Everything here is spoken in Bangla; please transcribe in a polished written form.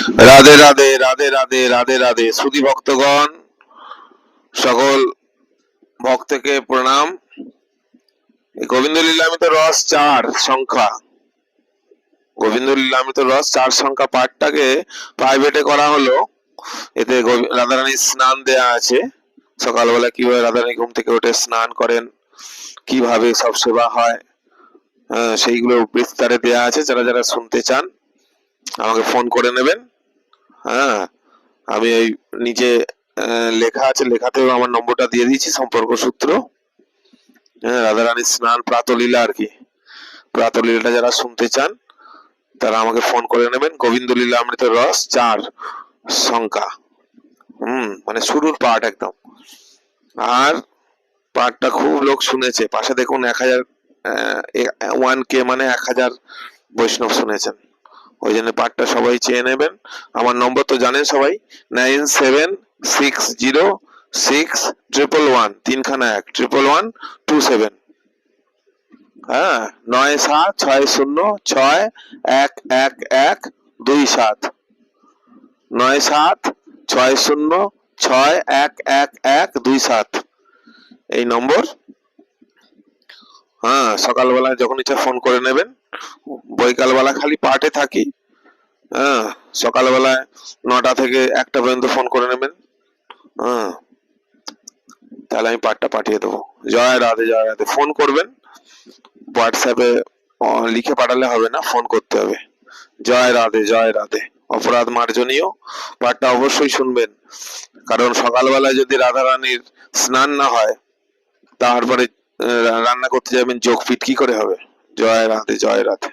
রাধে রাধে রাধে রাধে রাধে রাধে সুধী ভক্তগণ, সকল ভক্তকে প্রণাম। গোবিন্দ লীলামৃত রস 4 সংখ্যা, গোবিন্দ লীলামৃত রস 4 সংখ্যা পাঠটাকে প্রাইভেটে করা হলো। এতে রাধারানীর স্নান দেয়া আছে। সকালবেলা কিভাবে রাধারানী ঘুম থেকে উঠে স্নান করেন, কিভাবে সব সেবা হয়, সেইগুলো বিস্তারে দেয়া আছে। যারা যারা শুনতে চান আমাকে ফোন করে নেবেন। হ্যাঁ, আমি এই নিচে লেখা আছে, লেখাতেও আমার নম্বরটা দিয়ে দিয়েছি, সম্পর্ক সূত্র। হ্যাঁ, রাধারানীর স্নান প্রাতলীলা আর কি, প্রাতলীলাটা যারা শুনতে চান তারা আমাকে ফোন করে নেবেন। গোবিন্দ লীলামৃত রস 4 সংখ্যা, মানে শুরুর পাঠ একদম। আর পাঠটা খুব লোক শুনেছে, পাশে দেখুন 1K মানে 1000 বৈষ্ণব শুনেছেন। ওই জন্য পাঠটা সবাই চেয়ে নেবেন। আমার নম্বর তো জানেন সবাই, 97606111 3খানা 1 11127। হ্যাঁ, 9760611127, 9760611127 এই নম্বর। হ্যাঁ, সকালবেলা যখন ইচ্ছা ফোন করে নেবেন। বৈকালবেলা খালি পাঠে থাকি। হ্যাঁ, সকালবেলায় 9টা থেকে 1টা পর্যন্ত ফোন করে নেবেন। হ্যাঁ, তাহলে আমি পাঠটা পাঠিয়ে দেবো। জয় রাধে জয় রাধে। ফোন করবেন, হোয়াটসঅ্যাপে লিখে পাঠালে হবে না, ফোন করতে হবে। জয় রাধে জয় রাধে। অপরাধ মার্জনীয় পাঠটা অবশ্যই শুনবেন, কারণ সকালবেলায় যদি রাধারানীর স্নান না হয় তারপরে রান্না করতে যাবেন, যোগপীঠ কি করে হবে। জয় রাধে জয় রাধে।